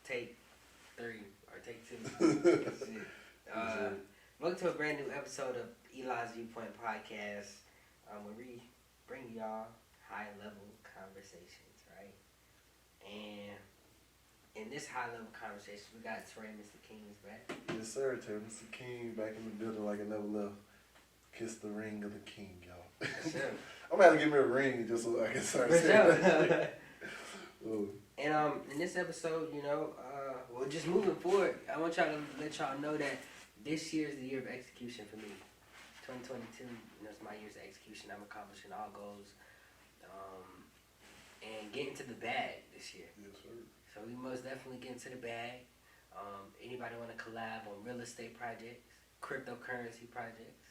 take 3 or take 2. Welcome to a brand new episode of Eli's Viewpoint podcast, where we bring y'all high level conversations, right? And in this high level conversation, we got Teremis the King's back. Yes, sir. Teremis the King back in the building like I never left. Kiss the ring of the king, y'all. Sure. I'm gonna have to give me a ring just so I can start saying that. And in this episode, well, just moving forward, I want y'all to let y'all know that this year is the year of execution for me. 2022, it's my year's of execution. I'm accomplishing all goals, and getting to the bag this year. Yes, sir. So we most definitely get into the bag. Anybody want to collab on real estate projects, cryptocurrency projects,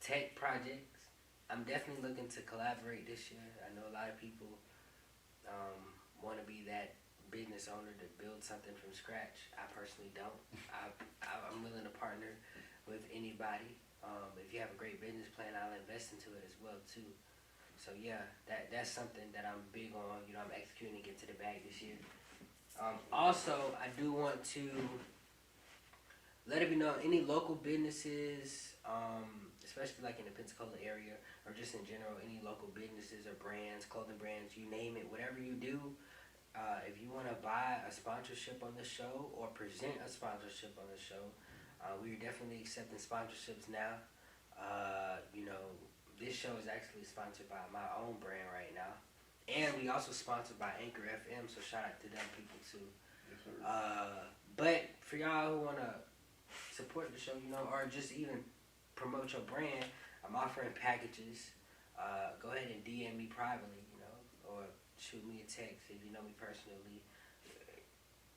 tech projects? I'm definitely looking to collaborate this year. I know a lot of people want to be that business owner to build something from scratch. I personally don't. I'm willing to partner with anybody. If you have a great business plan, I'll invest into it as well too. So yeah, that's something that I'm big on. I'm executing to get to the bag this year. Also, I do want to let it be known, any local businesses, especially like in the Pensacola area or just in general, any local businesses or brands, clothing brands, you name it, whatever you do, if you want to buy a sponsorship on the show or present a sponsorship on the show, we're definitely accepting sponsorships now. This show is actually sponsored by my own brand right now. And we also sponsored by Anchor FM, so shout out to them people too. Yes, sir. But for y'all who want to support the show, or just even promote your brand, I'm offering packages. Go ahead and DM me privately, or shoot me a text if you know me personally.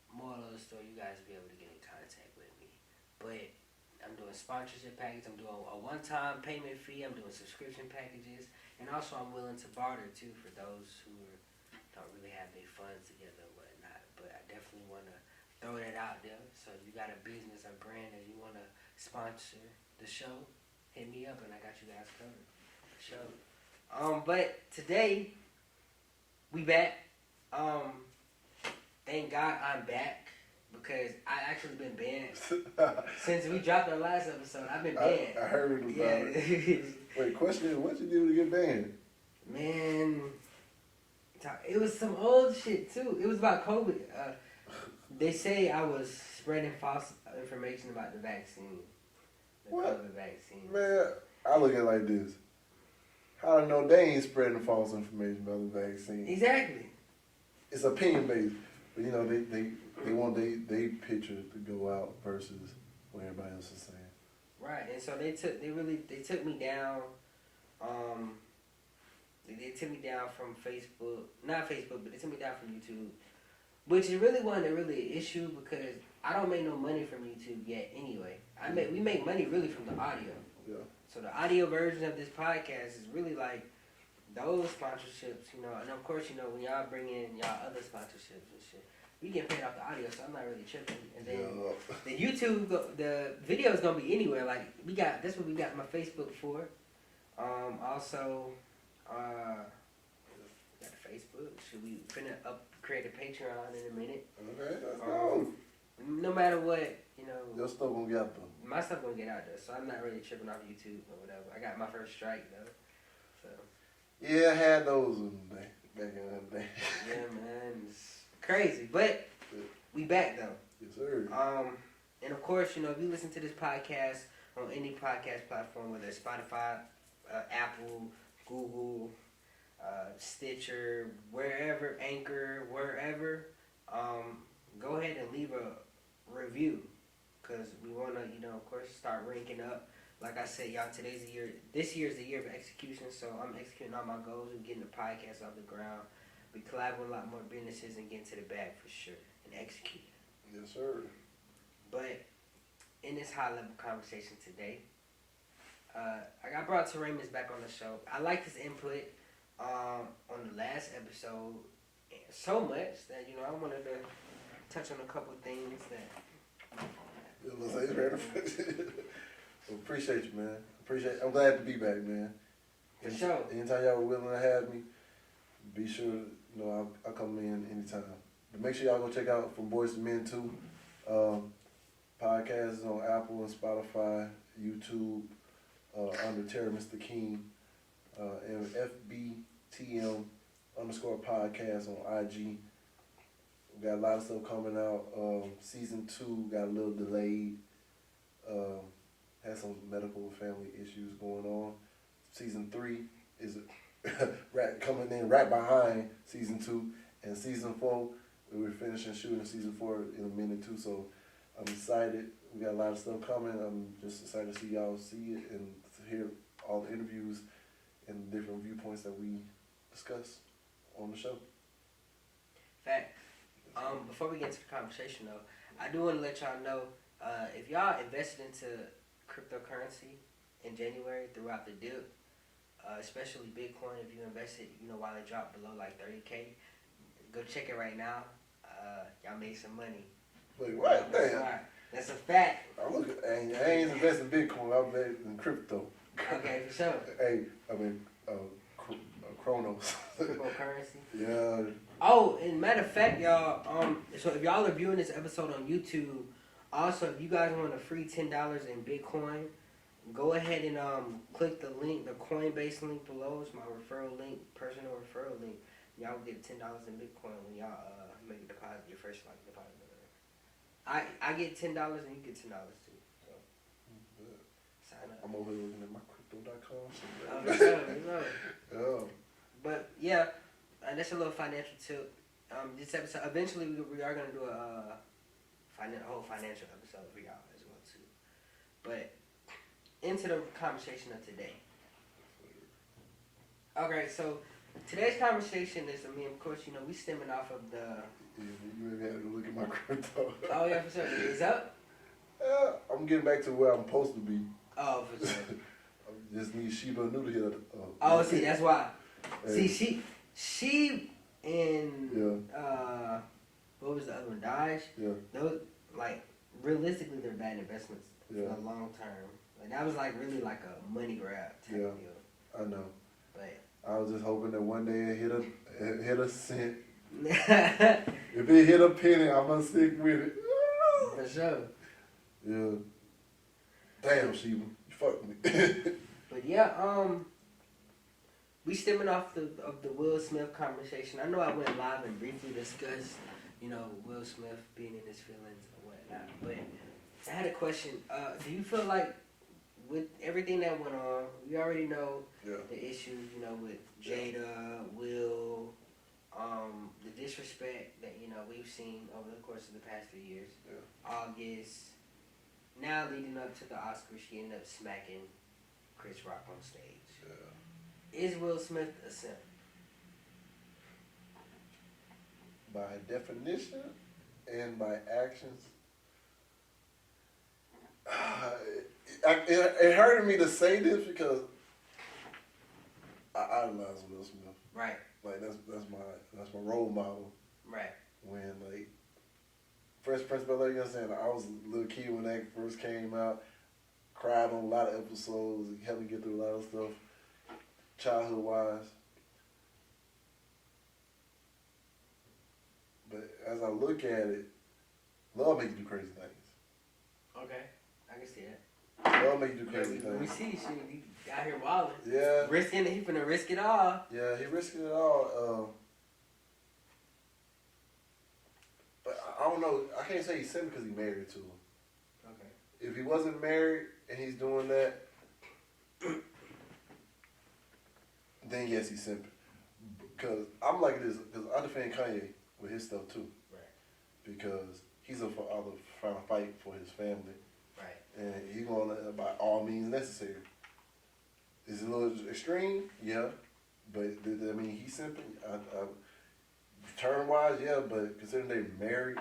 Moral of the story, you guys will be able to get in contact with me. But I'm doing sponsorship packages. I'm doing a one-time payment fee. I'm doing subscription packages. And also I'm willing to barter too for those who don't really have their funds together or whatnot. But I definitely want to throw that out there. So if you got a business or brand and you want to sponsor the show, hit me up and I got you guys covered. Show. But today we back. Thank God I'm back because I actually been banned since we dropped our last episode. I've been banned. I heard about it. Wait, question is, what you do to get banned? Man, it was some old shit too. It was about COVID. They say I was spreading false information about the vaccine. What? COVID vaccine. Man, I look at it like this. How do I know they ain't spreading false information about the vaccine? Exactly. It's opinion based. But they want they picture to go out versus what everybody else is saying. Right, and so they took me down. They took me down from Facebook, not Facebook, but they took me down from YouTube, which it really wasn't really an issue because I don't make no money from YouTube yet. Anyway, we make money really from the audio. Yeah. So the audio version of this podcast is really like those sponsorships, and of course, when y'all bring in y'all other sponsorships and shit, we get paid off the audio, so I'm not really tripping. And then the YouTube, the video is gonna be anywhere. Like that's what we got my Facebook for. Also, we got a Facebook. Should we create a Patreon in a minute? Okay, that's cool. No matter what, Your stuff gonna get out though. my stuff gonna get out there, so I'm not really tripping off YouTube or whatever. I got my first strike though, so. Yeah, I had those back in the day. Yeah, man, it's crazy, but we back though. Yes, sir. And of course, if you listen to this podcast on any podcast platform, whether it's Spotify, Apple, Google, Stitcher, wherever, Anchor, wherever, go ahead and leave a review because we want to, of course, start ranking up. Like I said, y'all, this year is the year of execution, so I'm executing all my goals and getting the podcast off the ground. We collab with a lot more businesses and get to the bag for sure and execute. Yes, sir. But in this high level conversation today, I brought Teremis back on the show. I like his input on the last episode so much that I wanted to touch on a couple of things that. Appreciate you, man. I'm glad to be back, man. For sure. Anytime y'all were willing to have me, be sure I'll come in anytime. make sure y'all go check out From Boys to Men too. Podcast is on Apple and Spotify, YouTube, under Teremis the King, and FBTM_podcast on IG. We got a lot of stuff coming out. Season 2 got a little delayed. Had some medical and family issues going on. Season 3 is coming in right behind Season 2. And Season 4, we were finishing shooting Season 4 in a minute too. So I'm excited. We got a lot of stuff coming. I'm just excited to see y'all see it and to hear all the interviews and different viewpoints that we discuss on the show. Fact. Before we get into the conversation though, I do want to let y'all know, if y'all invested into cryptocurrency in January throughout the dip, especially Bitcoin, if you invested, while it dropped below like 30K, go check it right now. Y'all made some money. Wait, what? Damn. That's a fact. I ain't investing in Bitcoin. I'm investing in crypto. Okay, for sure. Hey, Chronos. Cryptocurrency. Yeah. Oh, and matter of fact, y'all. So if y'all are viewing this episode on YouTube, also if you guys want a free $10 in Bitcoin, go ahead and click the link, the Coinbase link below. It's my referral link, personal referral link. Y'all will get $10 in Bitcoin when y'all make a deposit, your first deposit. I get $10 and you get $10 too. So sign up. I'm over here looking at my crypto.com. Yeah. But yeah, that's a little financial tip. This episode, eventually we are gonna do a whole financial episode for y'all as well too. But into the conversation of today. Okay, so today's conversation is, of course, we stemming off of the. Yeah, you maybe have to look at my crypto. Oh yeah, for sure. Is up? Yeah, I'm getting back to where I'm supposed to be. Oh, for sure. I just need Sheba Noodle here. See, that's why. Hey. See, she and what was the other one? Daesh. Yeah. Those, realistically, they're bad investments for the long term. That was really like a money grab type deal. I know. But I was just hoping that one day it hit a cent. If it hit a penny, I'm gonna stick with it. For sure. Yeah. Damn, Sheba, you fucked me. But yeah, we stemming off of the Will Smith conversation. I know I went live and briefly discussed, Will Smith being in his feelings and whatnot. But I had a question. Do you feel like with everything that went on, we already know the issues, with Jada, Will, the disrespect that, we've seen over the course of the past few years. Yeah. August, now leading up to the Oscars, she ended up smacking Chris Rock on stage. Yeah. Is Will Smith a simp? By definition and by actions, it hurted me to say this because I idolize Will Smith. Right. That's my role model. Right. When Fresh Prince of Bel-Air, you know what I'm saying? I was a little kid when that first came out. Cried on a lot of episodes. It helped me get through a lot of stuff, childhood wise. But as I look at it, love makes you do crazy things. Okay, I can see that. Love makes you do crazy things. We see he out here wilding. Yeah. Risking it, he finna risk it all. Yeah, he risking it all. But I don't know. I can't say he's simping because he's married to him. Okay. If he wasn't married and he's doing that, then yes, he's simping. Because I'm like this, because I defend Kanye with his stuff too. Right. Because he's trying to fight for his family. Right. And he's going to, by all means necessary. Is it a little extreme? Yeah. But, he's simping. Term-wise, yeah, but considering they're married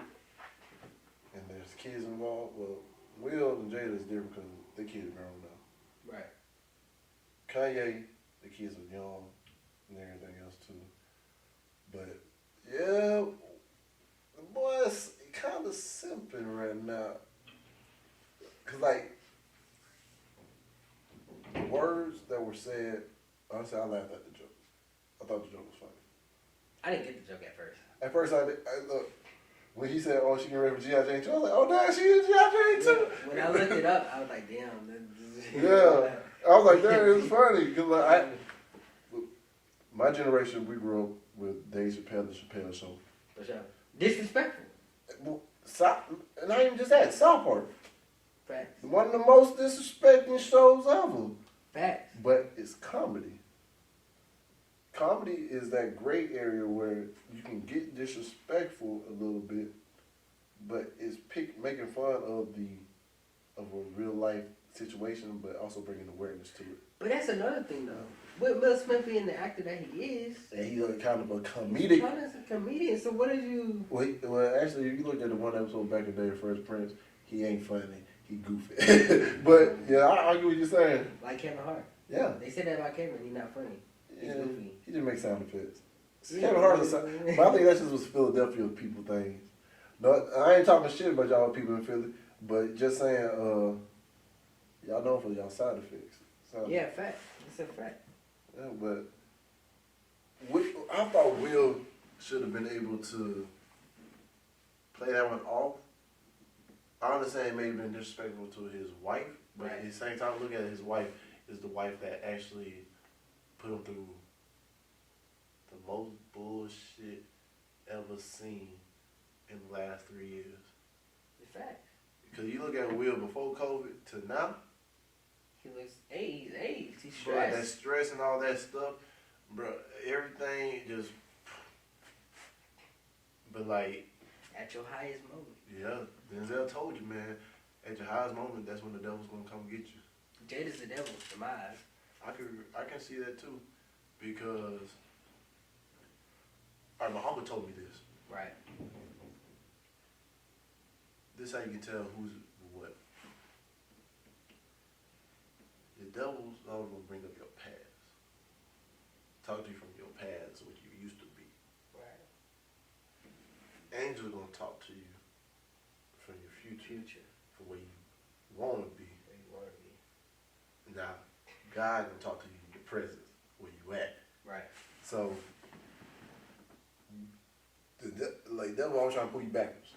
and there's kids involved, well, Will and Jada is different because their kids are grown now. Right. Kanye, the kids are young and everything else too. But, yeah, the boy's kind of simping right now. Because, the words that were said, honestly, I laughed at the joke. I thought the joke was funny. I didn't get the joke at first. At first, look, when he said, "Oh, she can ready for G.I. Jane 2," I was like, "Oh, damn, she is G.I. Jane 2." When I looked it up, I was like, damn. Yeah, I was like, "Damn, it's funny." Cause like, my generation, we grew up with Dave Chappelle, the Chappelle Show. For sure. Disrespectful. Well, and not even just that, South Park. Facts. One of the most disrespecting shows ever. Facts. But it's comedy. Comedy is that gray area where you can get disrespectful a little bit, but it's making fun of a real life situation, but also bringing awareness to it. But that's another thing, though. With Will Smith being the actor that he is, And he's kind of a comedic. He's kind of a comedian. So what did you? Well, actually, if you look at the one episode back in the day of Fresh Prince, he ain't funny. He goofy. But yeah, I get what you're saying. Like Kevin Hart. Yeah. They said that about Kevin. He's not funny. He's goofy. He just makes sound effects. Yeah, Kevin Hart is, but I think that just was Philadelphia people things. No, I ain't talking shit about y'all people in Philly, but just saying, y'all known for y'all side effects. Yeah, fact. It's a fact. Yeah, but I thought Will should have been able to play that one off. I understand it may have been disrespectful to his wife, but at the same time, look at his wife is the wife that actually put him through the most bullshit ever seen in the last 3 years. It's fact. Because you look at Will before COVID to now. He looks aged. He's stressed. Bro, that stress and all that stuff, bro, everything just. But like. At your highest moment. Yeah, Denzel told you, man, at your highest moment, that's when the devil's gonna come get you. Jada's the devil, in my eyes. I can see that too, because my uncle told me this. Right. This is how you can tell who's what. The devil's always gonna bring up your past. Talk to you from your past, what you used to be. Right. Angels gonna talk to you from your future. From where you wanna be. Where you wanna be. Now, God gonna talk to you in your presence, where you at. Right. So, like devil always trying to pull you backwards.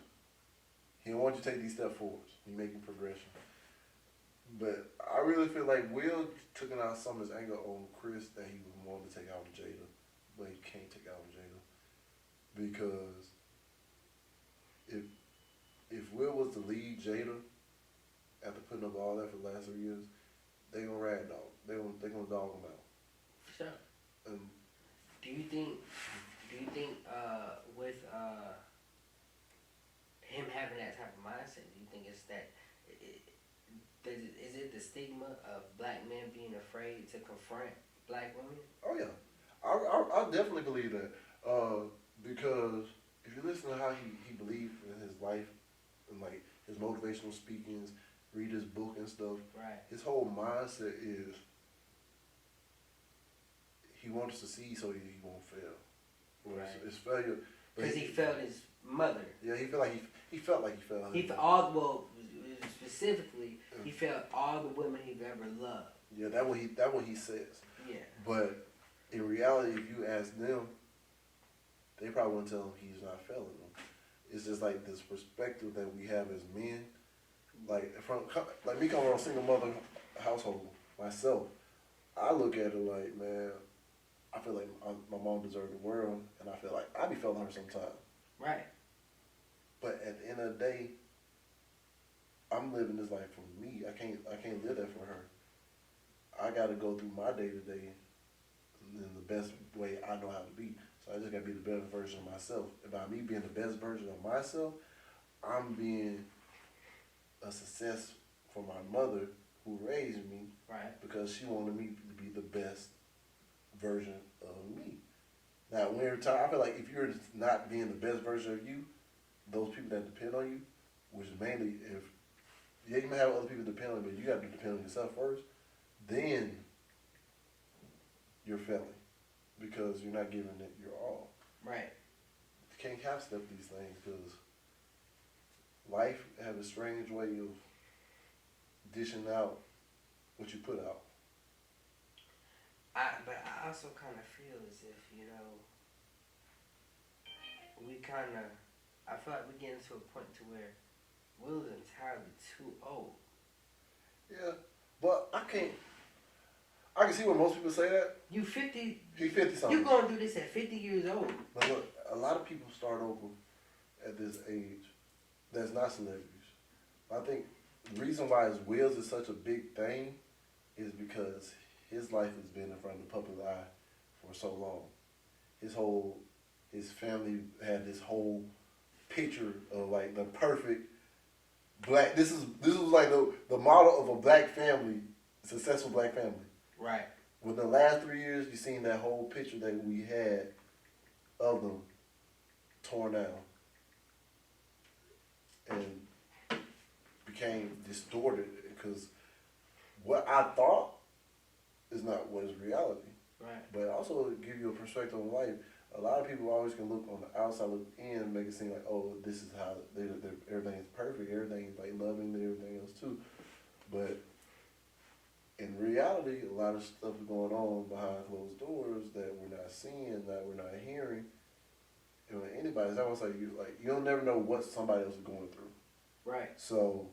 He don't want you to take these steps forwards. He making progression. But I really feel like Will took out some of his anger on Chris that he was wanting to take out on Jada, but he can't take out on Jada because if Will was to lead Jada after putting up all that for the last 3 years, they gonna rag dog. They gonna dog him out. For sure. Do you think with him having that type of mindset, do you think it's that? Is it the stigma of black men being afraid to confront black women? Oh yeah, I definitely believe that because if you listen to how he believed in his life and like his motivational speakings, read his book and stuff. Right. His whole mindset is he wants to succeed so he won't fail. Right. It's failure. Because he felt his mother. Yeah, he felt like he felt her. He felt specifically, he felt all the women he've ever loved. Yeah, that what he says. Yeah. But in reality, if you ask them, they probably wouldn't tell him he's not failing them. It's just like this perspective that we have as men. Like me coming from a single mother household myself, I look at it like, man, I feel like my mom deserved the world, and I feel like I be feeling her sometimes. Right. But at the end of the day, I'm living this life for me. I can't live that for her. I got to go through my day to day in the best way I know how to be. So I just got to be the better version of myself. And by me being the best version of myself, I'm being a success for my mother who raised me. Right. Because she wanted me to be the best version of me. Now, when you're tired, I feel like if you're not being the best version of you, those people that depend on you, which is mainly you may have other people depend on you, but you got to depend on yourself first, then you're failing because you're not giving it your all. Right. You can't half-step these things because life has a strange way of dishing out what you put out. But I also kind of feel as if, we kind of I feel like we're getting to a point to where Will's entirely too old. Yeah, but I can see when most people say that. You 50. He 50 something. You gonna do this at 50 years old. But look, a lot of people start over at this age that's not celebrities. I think the reason why his Wills is such a big thing is because his life has been in front of the public eye for so long. His family had this whole picture of like the perfect black. This was like the model of a black family, successful black family. Right. Within the last 3 years, you've seen that whole picture that we had of them torn down and became distorted because what I thought is not what is reality. Right. But also give you a perspective on life. A lot of people always can look on the outside, look in, and make it seem like, oh, this is how everything is perfect, everything is like loving and everything else too. But in reality, a lot of stuff is going on behind closed doors that we're not seeing, that we're not hearing. And when anybody's almost like you'll never know what somebody else is going through. Right. So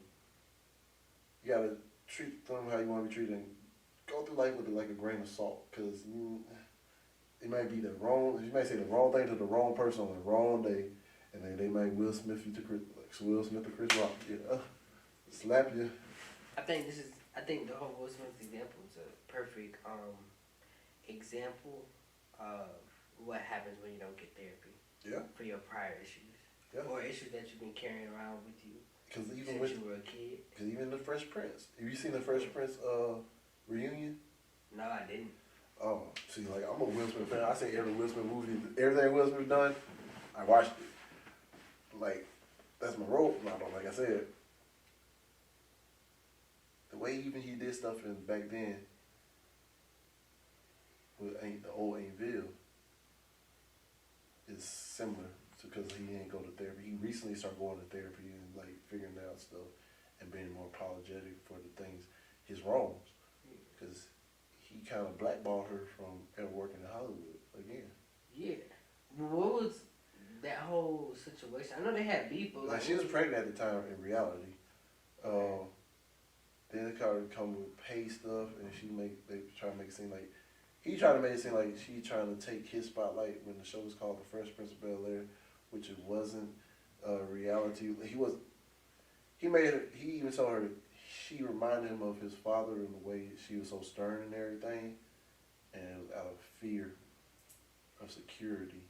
you gotta treat them how you want to be treated. And go through life with like a grain of salt, because it might be the wrong. You might say the wrong thing to the wrong person on the wrong day, and then they might Will Smith you to Will Smith or Chris Rock. Slap you. I think the whole Will Smith example is a perfect example of what happens when you don't get therapy. Yeah. For your prior issues. Yeah. Or issues that you've been carrying around with you since you were a kid. Because even the Fresh Prince. Have you seen the Fresh Prince reunion? No, I didn't. Oh, see, like I'm a Will Smith fan. I say every Will Smith movie, everything Will Smith done, I watched it. Like that's my role model. Like I said, the way even he did stuff back then with the old Aintville is similar because he didn't go to therapy. He recently started going to therapy and like figuring out stuff and being more apologetic for the things, his wrongs, because he kind of blackballed her from ever working in Hollywood again. Yeah. What was that whole situation? I know they had beef, but like she was pregnant at the time in reality. Then they kind of come with pay stuff, and they try to make it seem like he tried to make it seem like she trying to take his spotlight when the show was called The Fresh Prince of Bel-Air, which it wasn't reality. He even told her she reminded him of his father in the way she was so stern and everything, and it was out of fear of security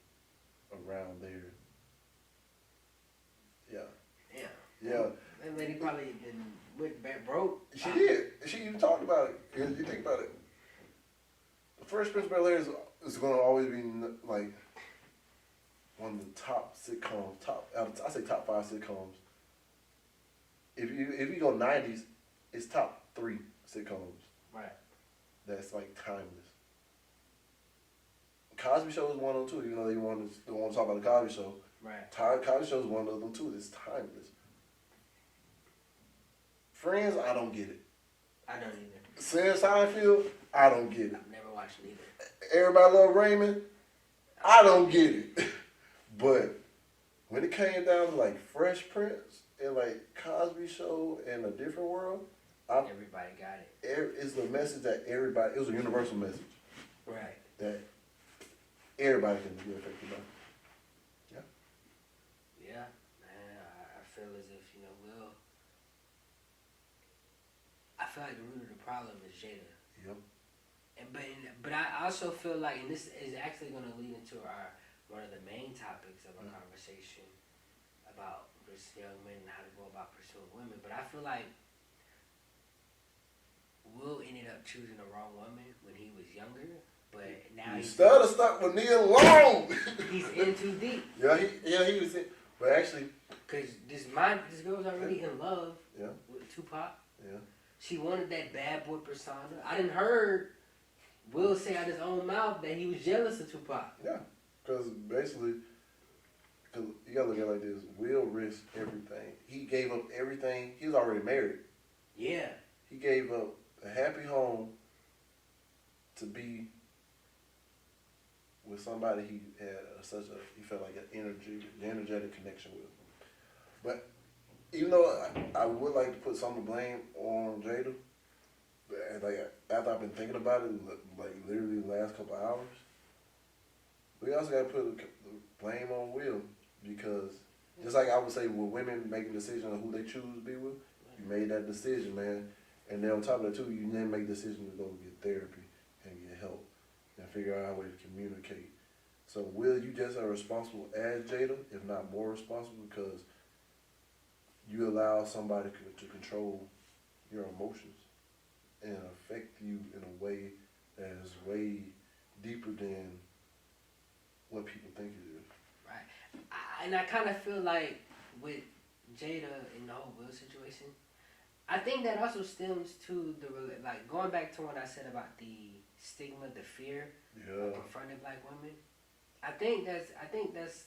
around there. Yeah. Yeah. Yeah. That lady probably went back broke. She did. She even talked about it. You think about it. The Fresh Prince of Bel-Air is going to always be like one of the top sitcoms. I say top 5 sitcoms. If you go 90s, it's top 3 sitcoms. Right. That's like timeless. Cosby Show is one of them too. Even though they want to talk about the Cosby Show. Right. Cosby Show is one of them too. It's timeless. Friends, I don't get it. I don't either. Seinfeld, I don't get it. I've never watched it either. Everybody Love Raymond, I don't get it. But when it came down to like Fresh Prince and like Cosby Show and A Different World, everybody got it. It's the message that everybody, it was a universal message. Right. That everybody can be affected by. Yeah. Yeah. Man, I feel as if, Will. I feel like the root of the problem is Jada. Yep. But I also feel like, and this is actually going to lead into one of the main topics of our conversation about just young men and how to go about pursuing women. But I feel like Will ended up choosing the wrong woman when he was younger. But now he's stuck with Nia Long. He's in too deep. He was in. But actually, because this girl's already in love with Tupac. Yeah. She wanted that bad boy persona. I didn't heard Will say out his own mouth that he was jealous of Tupac. Yeah, because basically, you gotta look at it like this. Will risked everything. He gave up everything. He was already married. Yeah. He gave up a happy home to be with somebody he had he felt like an energetic connection with. But even though I would like to put some of the blame on Jada, but like after I've been thinking about it, like literally the last couple hours, we also got to put the blame on Will, because just like I would say with women making decisions on who they choose to be with, you made that decision, man. And then on top of that too, you then make decisions to go get therapy and get help and figure out a way to communicate. So Will, you just are responsible as Jada, if not more responsible, because you allow somebody to control your emotions and affect you in a way that is way deeper than what people think it is. Right. And I kind of feel like with Jada in the whole Will situation, I think that also stems to like going back to what I said about the stigma, the fear of confronting black women. I think that's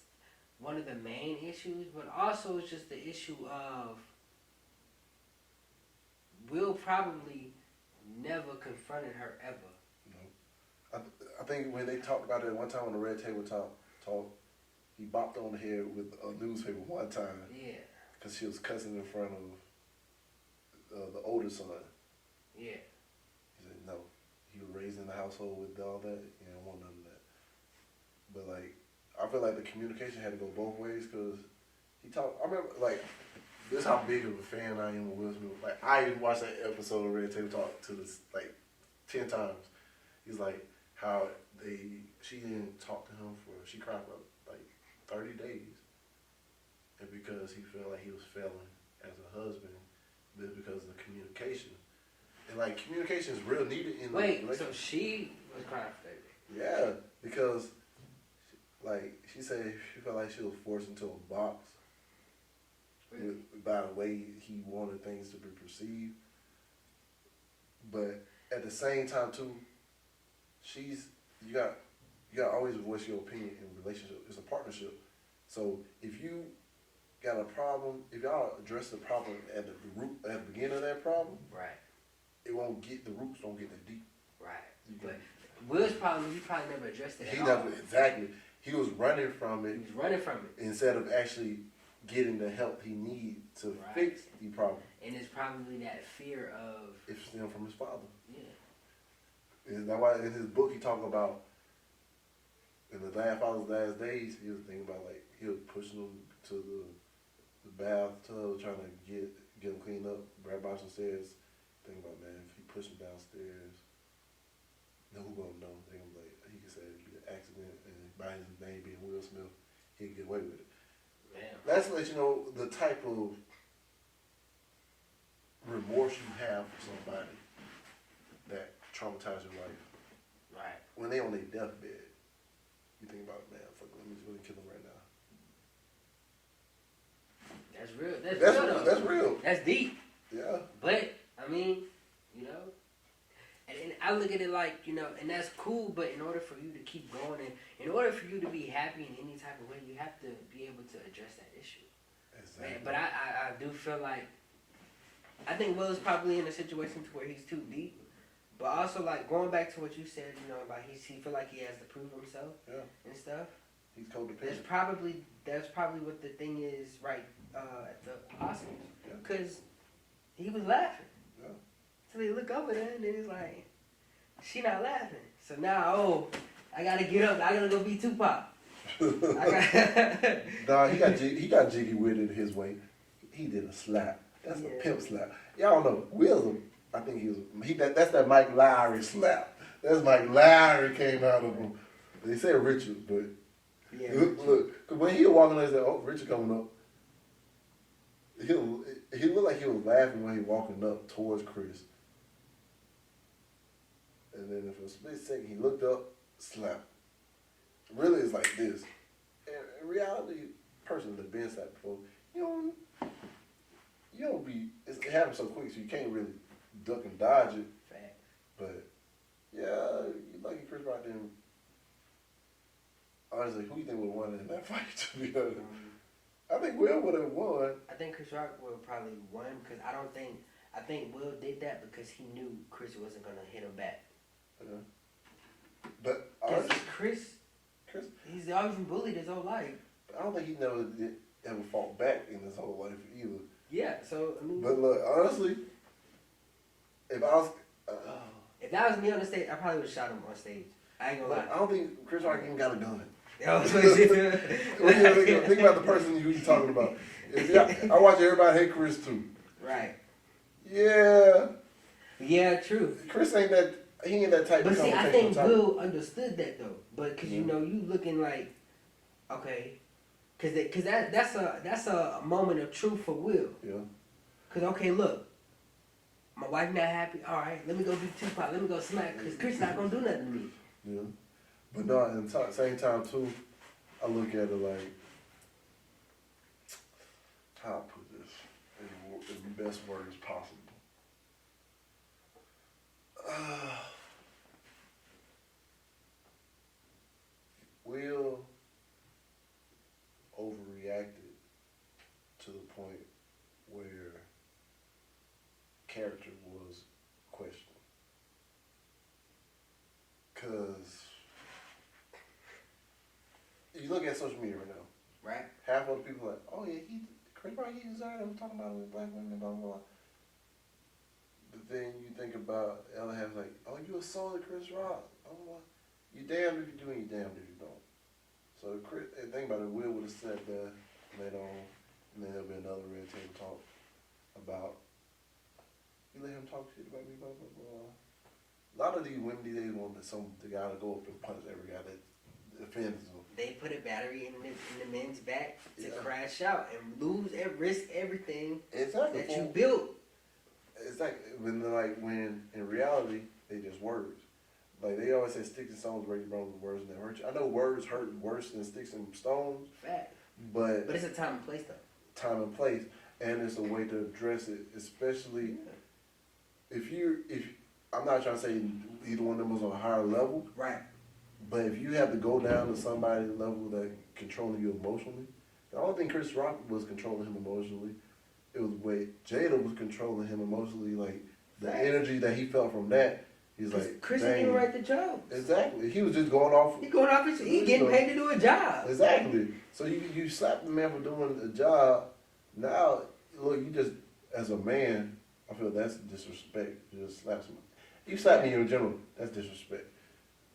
one of the main issues, but also it's just the issue of Will probably never confronted her ever. No. I think when they talked about it one time on the Red Table Talk, he bopped on the head with a newspaper one time. Yeah. Because she was cussing in front of the older son. Yeah. He said no. He was raised in the household with all that. He didn't want none of that. But like, I feel like the communication had to go both ways, because he talked. I remember like, this is how big of a fan I am of Will Smith. Like, I even watched that episode of Red Table Talk to this like 10 times. He's like how she didn't talk to him she cried for like 30 days, and because he felt like he was failing as a husband, just because of the communication. And like, communication is real needed in the relationship. So she was crying for 30 days? Yeah, because like she said, she felt like she was forced into a box by the way he wanted things to be perceived. But at the same time too, you got to always voice your opinion in relationship. It's a partnership. So if you got a problem, if y'all address the problem at the beginning of that problem, right, the roots don't get that deep. Right. But Will's problem, he probably never addressed it. Exactly. He was running from it. Instead of actually getting the help he needs to fix the problem. And it's probably that fear of... It stemmed from his father. Yeah. And that's why in his book he talked about, in the father's last days, he was thinking about like, he was pushing him to the bathtub, trying to get him cleaned up, right by some stairs. Thinking about, man, if he pushed him downstairs, then who gonna know? They gonna be like, he could say it'd be an accident, and by his name being Will Smith, he'd get away with it. Man. That's to let you know the type of remorse you have for somebody that traumatized your life. Right. When they on their deathbed, you think about, man, fuck, let me just really kill them right now. That's real. That's real. That's deep. Yeah. But I mean, you know, and I look at it like, you know, and that's cool. But in order for you to keep going, and in order for you to be happy in any type of way, you have to be able to address that issue. Exactly. Man, but I do feel like, I think Will is probably in a situation to where he's too deep. But also, like, going back to what you said, you know, about he feel like he has to prove himself and stuff. He's codependent. That's probably what the thing is at the Oscars. Because he was laughing. Yeah. So he look over there and then he's like, she not laughing. So now, I gotta get up. I gotta go be Tupac. Nah, he got jiggy with it his way. He did a slap. That's a pimp slap. Y'all know, Will's I think that's that Mike Lowry slap. That's Mike Lowry came out of him. They said Richard, but look, cause when he was walking, they said, "Oh, Richard coming up." He looked like he was laughing when he walking up towards Chris, and then for a split second he looked up, slap. Really, it's like this. In reality, person that been slapped before, you don't be. It happens so quick, so you can't really duck and dodge it. Fact. But yeah, you lucky Chris Rock didn't. Honestly, who you think would have won in that fight? To be honest, I think Will would have won. I think Chris Rock would have probably won because I think Will did that because he knew Chris wasn't gonna hit him back. But Chris Chris, He's always been bullied his whole life. I don't think he ever fought back in his whole life either. Yeah, so I mean. But look, honestly, if I was, if that was me on the stage, I probably would have shot him on stage. I ain't gonna lie. I don't think Chris Rock even got a gun. Think about the person you're talking about. I watch Everybody Hate Chris too. Right. Yeah. Yeah, true. Chris ain't that. He ain't that type. But of see, I think type. Will understood that though. But because you know, you looking like, okay, because that's a moment of truth for Will. Yeah. Because okay, look, my wife not happy. All right, let me go do Tupac. Let me go smack. Because Chris not gonna do nothing to me. Yeah. But no, at the same time too, I look at it like, how I put this in the best words possible. Will overreacted to the point where character was questioned. Because you look at social media right now. Right. Half of the people are like, oh yeah, Chris Rock, he deserved it. We're talking about it with black women, blah, blah, blah. But then you think about the other half like, oh, you assaulted Chris Rock. Oh, you damned if you do and you damned if you don't. So think about it, Will would have said that later on, and then there'll be another red table talk about, you let him talk shit about me, blah, blah, blah. A lot of these women these days want the guy to go up and punch every guy that offends them. They put a battery in the men's back to crash out and lose and risk everything that you built. It's like when in reality they just words. Like they always say, sticks and stones break your bones, but words never hurt you. I know words hurt worse than sticks and stones. Fact. But it's a time and place though. Time and place, and it's a way to address it, especially if I'm not trying to say either one of them was on a higher level. Right. But if you have to go down to somebody's level that controlling you emotionally, the only thing Chris Rock was controlling him emotionally, it was way Jada was controlling him emotionally, like the energy that he felt from that. He's like, Chris didn't even write the jokes. Exactly. He was just going off. He getting paid to do a job. Exactly. So you slap the man for doing a job. Now, look, you just, as a man, I feel that's disrespect. You just slap somebody. You slap me in general, that's disrespect.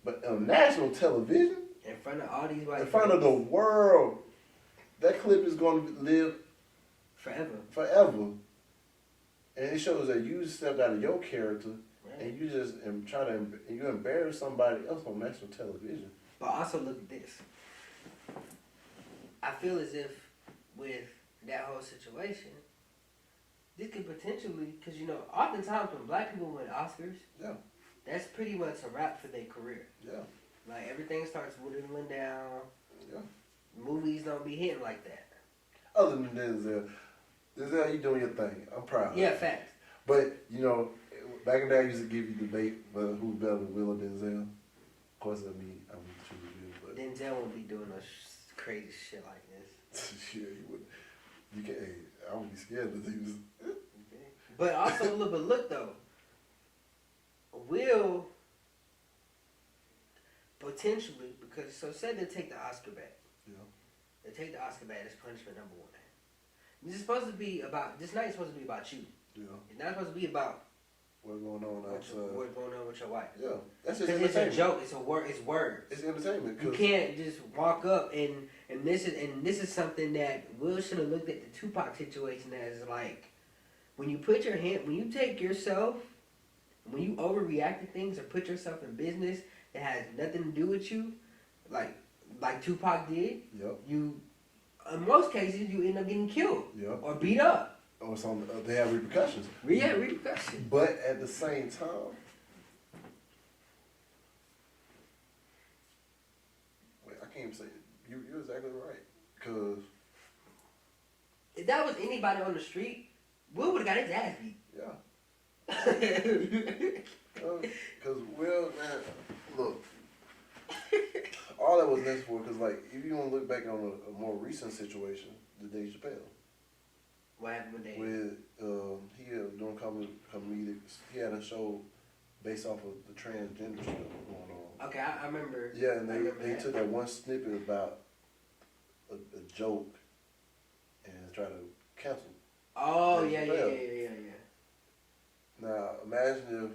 But on national television, in front of all these white in front of the world, that clip is going to live forever. And it shows that you stepped out of your character, and you just you embarrass somebody else on national television. But also look at this. I feel as if with that whole situation, this could potentially, because oftentimes when black people win Oscars, that's pretty much a wrap for their career. Yeah. Like everything starts whittling down. Yeah. Movies don't be hitting like that. Other than Denzel, you doing your thing. I'm proud. Yeah, facts. But back in the day, I used to give you debate who's better, Will or Denzel. Of course, I'm choosing Will, but Denzel won't be doing no crazy shit like this. Yeah, he would. You can't. I would be scared that he was. But also, look though. Will potentially, because say they take the Oscar back. Yeah. They take the Oscar back as punishment number one. This is supposed to be about. This night is supposed to be about you. Yeah. It's not supposed to be about what's going on outside. What's going on with your wife. Yeah, that's just entertainment. It's a joke. It's words. It's entertainment. You can't just walk up and this is something that Will should have looked at the Tupac situation as like when you take yourself, when you overreact to things or put yourself in business that has nothing to do with you, like Tupac did. Yep. In most cases you end up getting killed. Yep. Or beat up. Or they have repercussions. Yeah, repercussions. But at the same time, I can't even say it. You're exactly right. Because if that was anybody on the street, Will would have got his ass beat. Yeah. Because Will, man, look, all that was necessary. Because if you want to look back on a more recent situation, the Dave Chappelle. What happened with Dave? He was doing comedics. He had a show based off of the transgender stuff going on. Okay, I remember. Yeah, and they that. took that one snippet about a joke and tried to cancel. Oh yeah. Now imagine if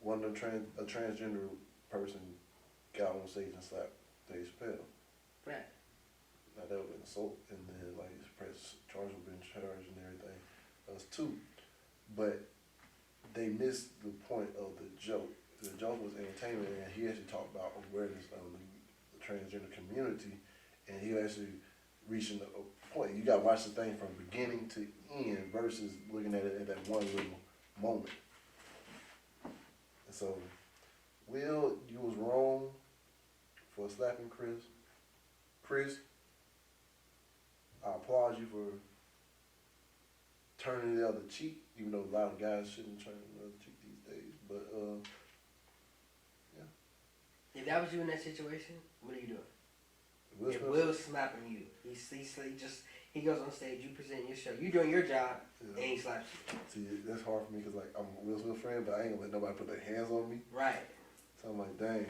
one of a transgender person got on stage and slapped Dave Chappelle. Right. Now that would be an assault, and then like his press charge would have been charged and everything. Us too, but they missed the point of the joke. The joke was entertainment, and he actually talked about awareness of the transgender community, and he actually reaching a point. You got to watch the thing from beginning to end versus looking at it at that one little moment. And so, Will, you was wrong for slapping Chris. Chris, I applaud you for turning the other cheek, even though a lot of guys shouldn't turn the other cheek these days. But yeah. If that was you in that situation, what are you doing? If Smith, Will's slapping you, he goes on stage, you present your show, you doing your job, and he slaps you. See, that's hard for me because like I'm a Will Smith friend, but I ain't gonna let nobody put their hands on me. Right. So I'm like, dang,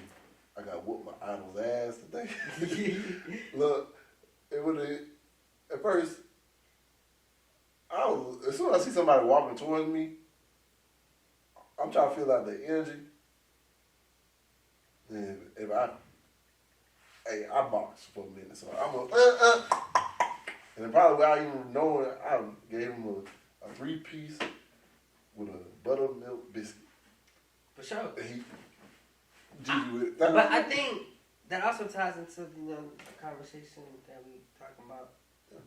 I got whooped my idol's ass today. Look, it would have at first. As soon as I see somebody walking towards me, I'm trying to feel out the energy. And if I box for a minute, so I'm and then probably without even knowing, I gave him a 3-piece with a buttermilk biscuit. For sure. But I think that also ties into the conversation that we talking about. Yeah.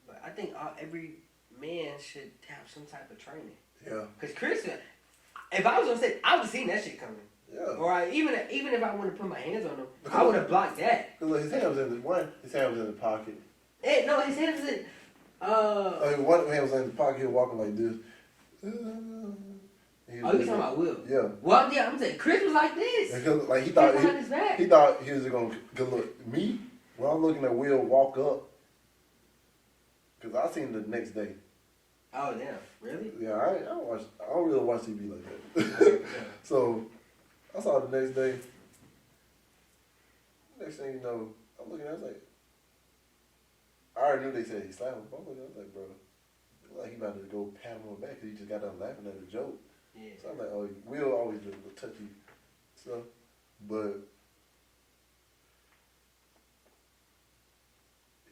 But I think every man should have some type of training. Yeah. Because Chris, if I was on stage, I would have seen that shit coming. Yeah. Or even if I wanted to put my hands on him, I would have blocked that. Because his hand was in the pocket. No, his hand was in. One hand was in the pocket, walking like this. You talking about Will? Yeah. Well, yeah, I'm saying Chris was like this. Like he thought he was gonna look me. When I'm looking at Will walk up, because I seen the next day. Oh damn! Really? Yeah, I don't really watch TV like that. So I saw the next day. Next thing you know, I'm looking at it, I was like, I already knew they said he slapped him. I was like, bro, like he about to go pat him on the back because he just got done laughing at a joke. Yeah. So I'm like, oh, Will always do the touchy stuff, but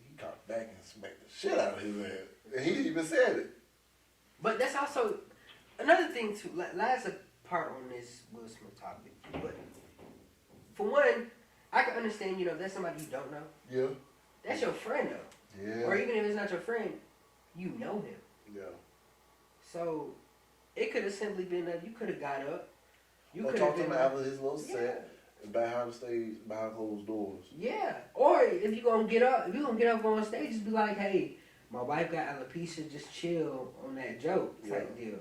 he got back and smacked the shit out of his ass, and he even said it. But that's also another thing too. Last part on this Will Smith topic, but for one, I can understand. That's somebody you don't know. Yeah. That's your friend though. Yeah. Or even if it's not your friend, you know him. Yeah. So it could have simply been that you could have got up. You Or could talk have to him after his little set, behind the stage, behind closed doors. Yeah. Or if you're gonna get up, go on stage, just be like, hey, my wife got alopecia, just chill on that joke type deal.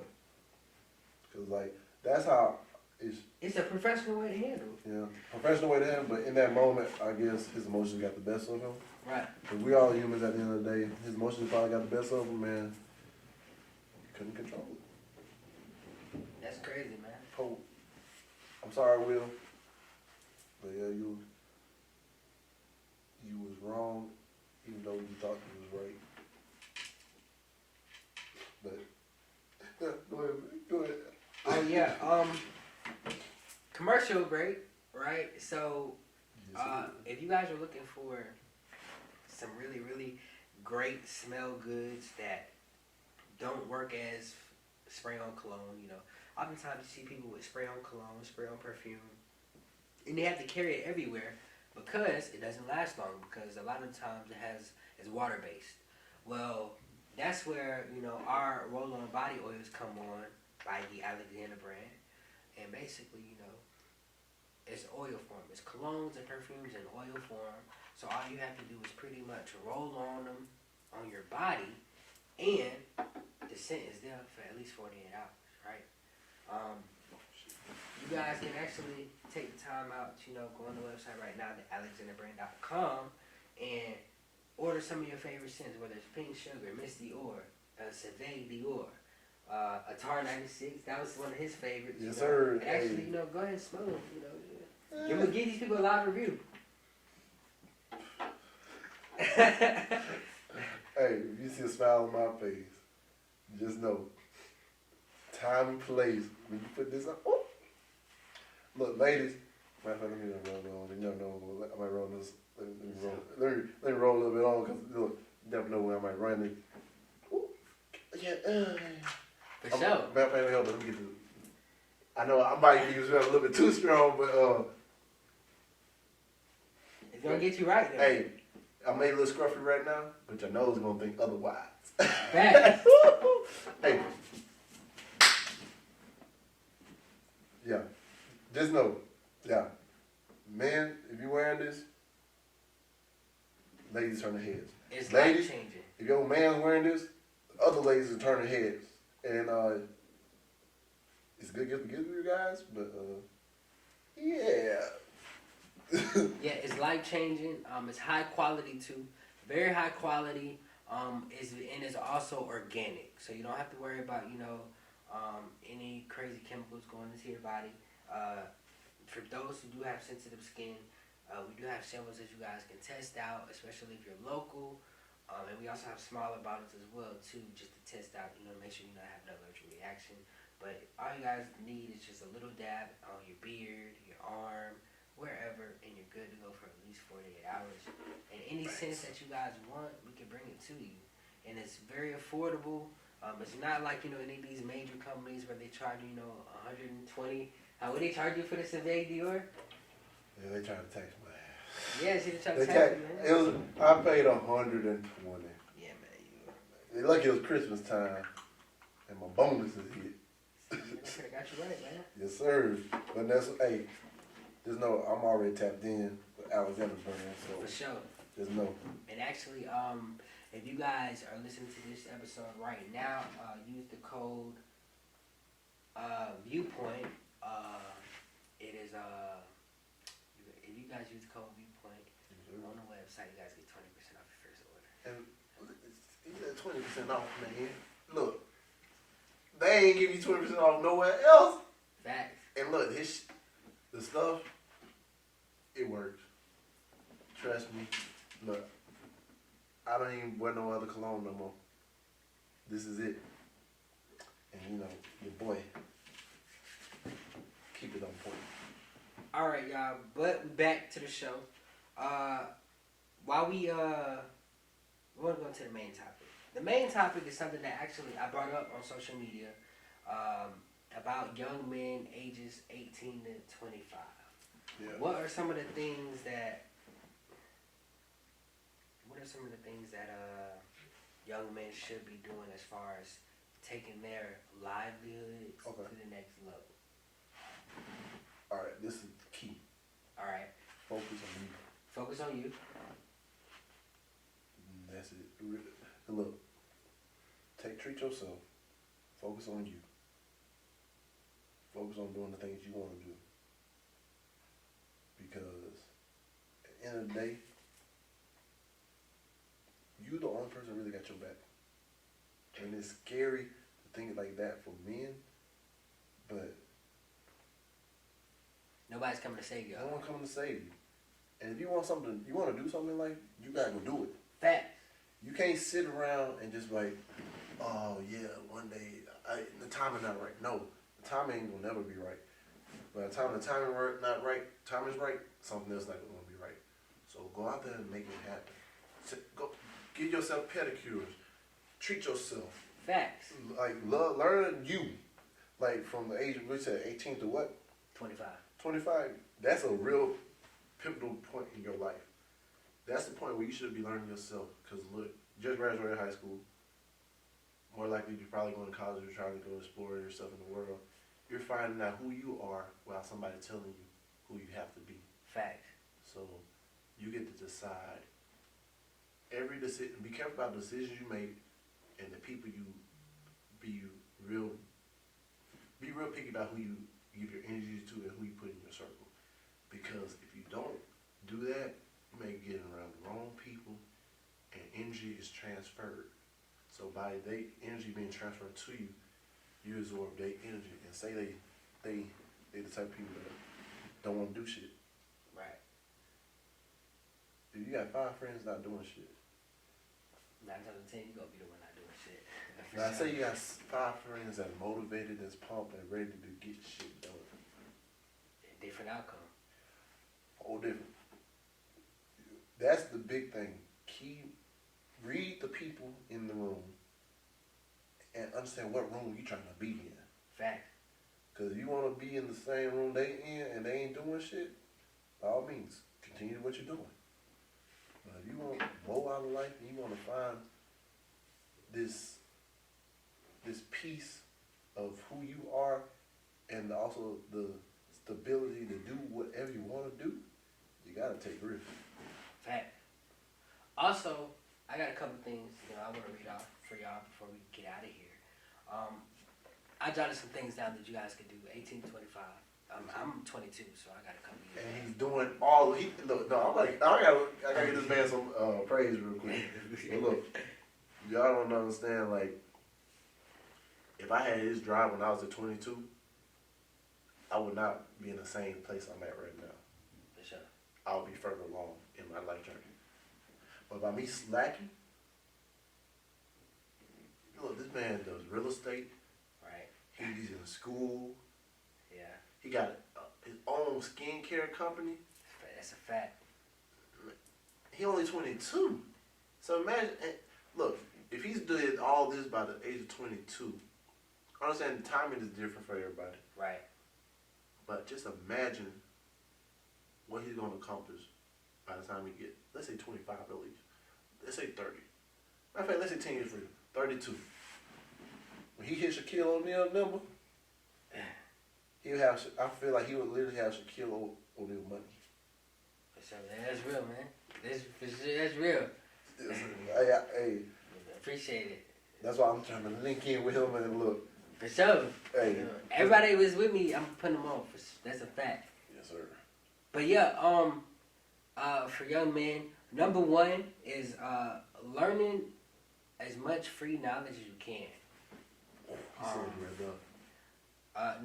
Cause like that's how it's a professional way to handle. Yeah, professional way to handle. But in that moment, I guess his emotions got the best of him. Right. Cause we all humans at the end of the day. His emotions probably got the best of him, man. He couldn't control it. That's crazy, man. Oh, I'm sorry, Will. But yeah, you was wrong, even though you thought you was right. But go ahead. Oh yeah. Commercial break, right? So, if you guys are looking for some really, really great smell goods that don't work as spray-on cologne, oftentimes you see people with spray-on cologne, spray-on perfume, and they have to carry it everywhere because it doesn't last long, because a lot of times it's water-based. Well, that's where, our roll-on body oils come on by the Alexander brand. And basically, it's oil form. It's colognes and perfumes in oil form. So all you have to do is pretty much roll on them on your body, and the scent is there for at least 48 hours, right? You guys can actually take the time out, go on the website right now, thealexanderbrand.com, and order some of your favorite scents, whether it's Pink Sugar, Miss Dior, Sauvage Dior, Atari 96. That was one of his favorites. Yes, you know? sir. And actually, Hey. go ahead and smoke. Give these people a live review. Hey, if you see a smile on my face, just know, time and place, when you put this on, oh. Look, ladies, matter of fact, let me roll on. You never know, I might roll this, let me roll a little bit on, because look, you never know when I might run it. Ooh. Yeah, For sure. Matter of fact, hold on, let me get this. I know I might use it a little bit too strong, but it's gonna get you right there. hey, I made a little scruffy right now, but your nose gonna think otherwise. Facts. Hey. Yeah. Just know. Yeah. Man, if you wearing this, ladies turn their heads. It's Ladies, life changing. if your man's wearing this, the other ladies will turn their heads. And it's a good gift to give to you guys, but yeah. Yeah, it's life changing. It's high quality too, very high quality. And it's also organic, so you don't have to worry about any crazy chemicals going into your body. For those who do have sensitive skin, we do have samples that you guys can test out, especially if you're local. And we also have smaller bottles as well too, just to test out. Make sure you not have no allergic reaction. But all you guys need is just a little dab on your beard, your arm, wherever, and you're good to go for at least 48 hours. And any scents that you guys want, we can bring it to you. And it's very affordable. It's not like, any of these major companies where they charge you, 120. What they charge you for the Survey Dior? Yeah, they trying to tax my ass. Yeah, see, they trying to tax you, man. I paid 120. Yeah, man. They lucky it was Christmas time, and my bonuses hit. I could have got you right, man. Yes, sir. But hey, just know I'm already tapped in with Alexander's brand, so For sure. just know. And actually, if you guys are listening to this episode right now, use the code Viewpoint. It is if you guys use the code Viewpoint on the website, you guys get 20% off your first order. And you got 20% off, man. Look, they ain't give you 20% off nowhere else. Facts. And look, the stuff, it works. Trust me. Look, I don't even wear no other cologne no more. This is it. And your boy, keep it on point. All right, y'all. But back to the show. While we want to go to the main topic. The main topic is something that actually I brought up on social media about young men ages 18 to 25. Yeah. What are some of the things that young men should be doing as far as taking their livelihoods to the next level? All right, this is key. All right. Focus on you. Focus on you. That's it. And look, treat yourself. Focus on you. Focus on doing the things you want to do. Because at the end of the day, you the only person who really got your back. And it's scary to think like that for men, but nobody's coming to save you. no one coming to save you. And if you want to do something in life, you gotta go do it. Facts. You can't sit around and just like, oh yeah, one day the timing not right. No, the timing ain't gonna never be right. By the time the timing not right, time is right, something else not gonna be right. So go out there and make it happen. Go give yourself pedicures. Treat yourself. Facts. Like learn you. Like from the age of, we said 18 to what? 25. 25. That's a real pivotal point in your life. That's the point where you should be learning yourself. Because look, you just graduated high school. More likely you're probably going to college or trying to go explore yourself in the world. You're finding out who you are without somebody telling you who you have to be. Facts. So you get to decide every decision. Be careful about the decisions you make and the people you be real picky about who you give your energy to and who you put in your circle. Because if you don't do that, you may get around the wrong people and energy is transferred. So by the energy being transferred to you, you absorb their energy and say they the type of people that don't want to do shit. Right. If you got 5 friends not doing shit. 9 times out of 10, you gonna be the one not doing shit. Now I say you got 5 friends that are motivated, that's pumped, and ready to get shit done. Different outcome. Whole different. That's the big thing. Read the people in the room and understand what room you trying to be in. Fact. Because if you want to be in the same room they in and they ain't doing shit, by all means, continue what you're doing. But if you want more out of life and you want to find this piece of who you are and also the stability to do whatever you want to do, you got to take risks. Fact. Also, I got a couple things I want to read off for y'all before we get out of here. I jotted some things down that you guys could do. 18 to 25. I'm 22, so I got a couple years. And he's doing all. I'm like, I gotta get this man some praise real quick. But look, y'all don't understand. Like, if I had his drive when I was at 22, I would not be in the same place I'm at right now. For sure. I would be further along in my life journey. But by me slacking, look, this man does real estate. Right. He's in school. Yeah. He got his own skincare company. That's a fact. He only 22. So imagine, look, if he's doing all this by the age of 22, I understand the timing is different for everybody. Right. But just imagine what he's going to accomplish by the time he get, let's say 25 at least. Let's say 30. Matter of fact, let's say 10 years for you. 32. When he hits Shaquille O'Neal number, I feel like he would literally have Shaquille O'Neal money. For sure, man. That's real, man. That's real. Hey, appreciate it. That's why I'm trying to link in with him and look. For sure. Hey, everybody was with me. I'm putting them on. That's a fact. Yes, sir. But yeah, for young men, number 1 is learning as much free knowledge as you can.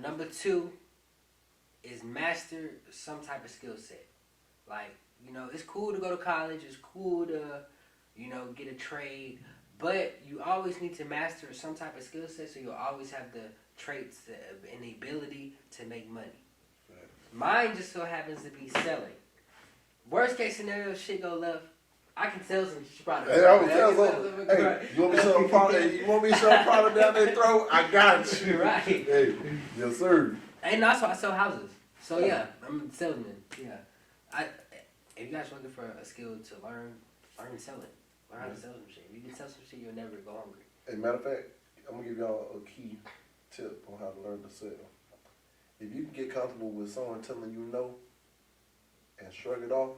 Number 2 is master some type of skill set. Like, it's cool to go to college. It's cool to, get a trade. But you always need to master some type of skill set so you'll always have the traits and the ability to make money. Right. Mine just so happens to be selling. Worst case scenario, shit go left. I can sell some product. Hey, I will tell something. Hey, you want me to shove a product? You want me to shove a product down their throat? I got you. Right. Hey, yes, sir. And also, I sell houses. So yeah, I'm a salesman. Yeah. If you guys looking for a skill to learn selling. Learn how to sell some shit. If you can sell some shit, you'll never go hungry. Hey, matter of fact, I'm gonna give y'all a key tip on how to learn to sell. If you can get comfortable with someone telling you no and shrug it off,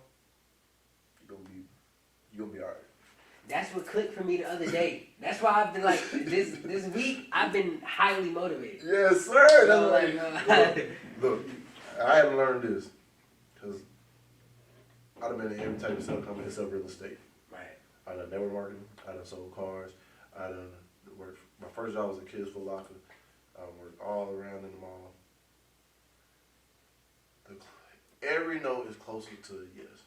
you're gonna be alright. That's what clicked for me the other day. That's why I've been like this week. I've been highly motivated. Yes, sir. So, look, I had to learn this because I've been in every type of sales company except real estate. Right. I done network marketing. I done sold cars. I done worked. My first job was a Kids Foot Locker. I worked all around in the mall. Every no is closer to a yes.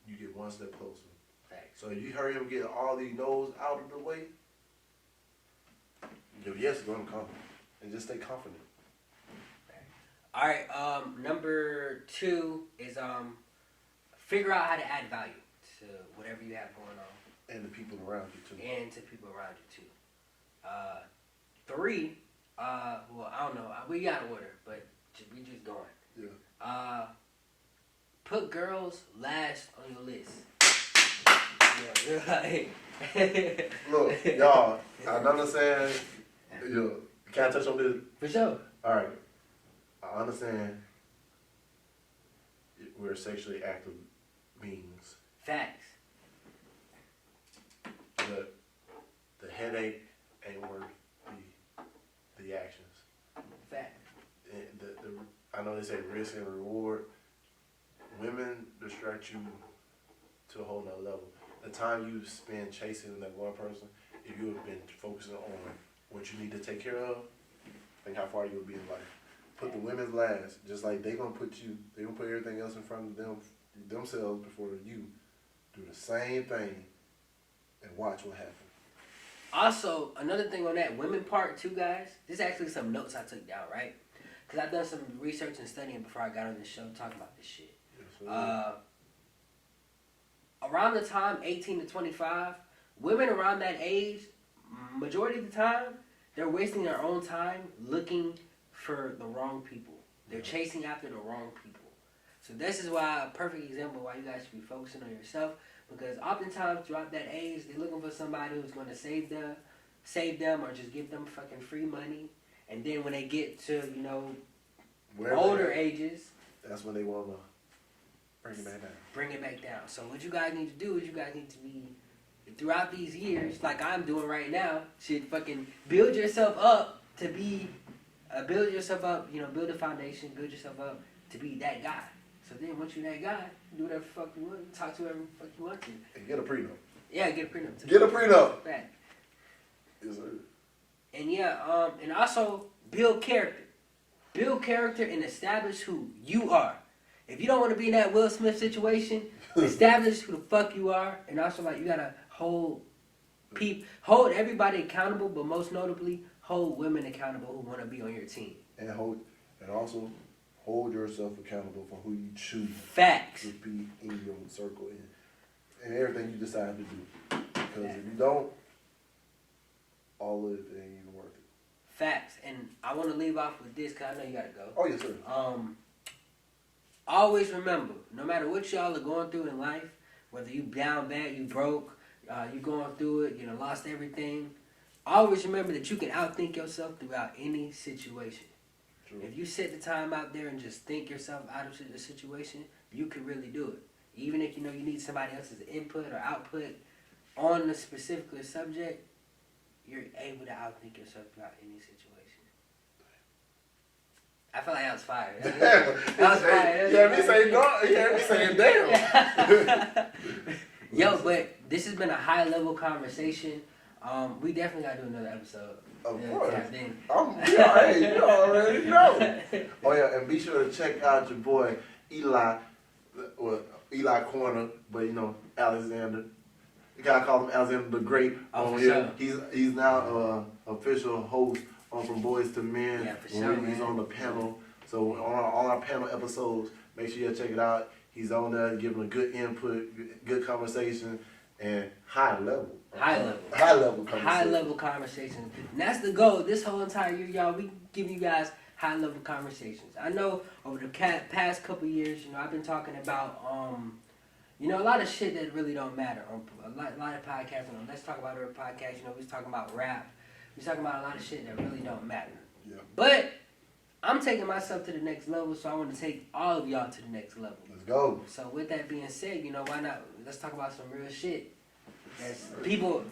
You get one step closer. Thanks. So you hurry up and get all these no's out of the way, your yes is going to come. And just stay confident. All right. Number 2 is figure out how to add value to whatever you have going on. And the people around you, too. And to people around you, too. 3, well, I don't know. We got order, but we just going. Yeah. Put girls last on your list. Look, y'all, I understand. Can I touch on this? For sure. All right. I understand we're sexually active beings. Facts. But the headache ain't worth the actions. Fact. I know they say risk and reward. Women distract you to a whole nother level. The time you spend chasing that one person, if you have been focusing on what you need to take care of, think how far you'll be in life. Put the women's last, just like they gonna put everything else in front of themselves before you. Do the same thing and watch what happens. Also, another thing on that women part too, guys. This is actually some notes I took down, right? Because I've done some research and studying before I got on this show talking about this shit. Yes, around the time 18 to 25, women around that age, majority of the time, they're wasting their own time looking for the wrong people. They're chasing after the wrong people. So this is why a perfect example why you guys should be focusing on yourself, because oftentimes throughout that age, they're looking for somebody who's going to save them, or just give them fucking free money. And then when they get to, older ages, that's when they want to bring it back down. Bring it back down. So what you guys need to do is you guys need to be, throughout these years, like I'm doing right now, should fucking build yourself up to be, build yourself up, build a foundation, build yourself up to be that guy. So then once you're that guy, do whatever the fuck you want, talk to whoever the fuck you want to. And get a prenup. Yeah, get a prenup too. Get a prenup. Back. Yes, sir. And yeah, and also build character. Build character and establish who you are. If you don't want to be in that Will Smith situation, establish who the fuck you are. And also, you gotta hold everybody accountable, but most notably, hold women accountable who want to be on your team. And also hold yourself accountable for who you choose. Facts. To be in your circle and everything you decide to do. Because if you don't, all of it ain't even worth it. Facts. And I want to leave off with this because I know you gotta go. Oh yes, sir. Always remember, no matter what y'all are going through in life, whether you down bad, you broke, you going through it, lost everything, always remember that you can outthink yourself throughout any situation. True. If you set the time out there and just think yourself out of the situation, you can really do it. Even if you need somebody else's input or output on the specific subject, you're able to outthink yourself throughout any situation. I feel like that was fire. That was fire. Yeah, me saying damn. Yo, but this has been a high level conversation. We definitely gotta do another episode. Of course. Then. Hey, you already know. Oh yeah, and be sure to check out your boy Eli. Well, Eli Corner, but Alexander. You gotta call him Alexander the Great. Oh, for here. Sure. He's now official host on From Boys to Men. Yeah, for sure. He's on the panel. So on our panel episodes, make sure you check it out. He's on there giving a good input, good conversation, and high level conversations. And that's the goal. This whole entire year, y'all, we give you guys high level conversations. I know over the past couple years, I've been talking about a lot of shit that really don't matter. A lot of podcasts. Let's Talk About Our podcast. We was talking about rap. We was talking about a lot of shit that really don't matter. Yeah. But I'm taking myself to the next level, so I want to take all of y'all to the next level. Let's go. So with that being said, why not? Let's talk about some real shit that people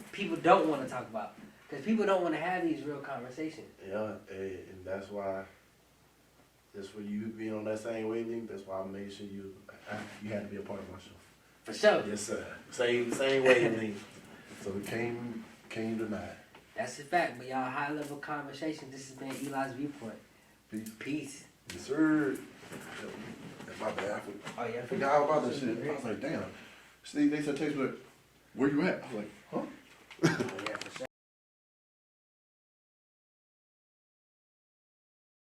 don't want to talk about, because people don't want to have these real conversations. Yeah, and that's why. Just for you being on that same wavelength, that's why I made sure you had to be a part of my show. For sure. Yes, sir. Same wavelength. So we can't deny it. That's a fact. But y'all, high level conversation. This has been Eli's Viewpoint. Peace. Yes, sir. That's my bad. I forgot all about that shit. I was like, damn. See, they said text me, where you at? I was like, huh?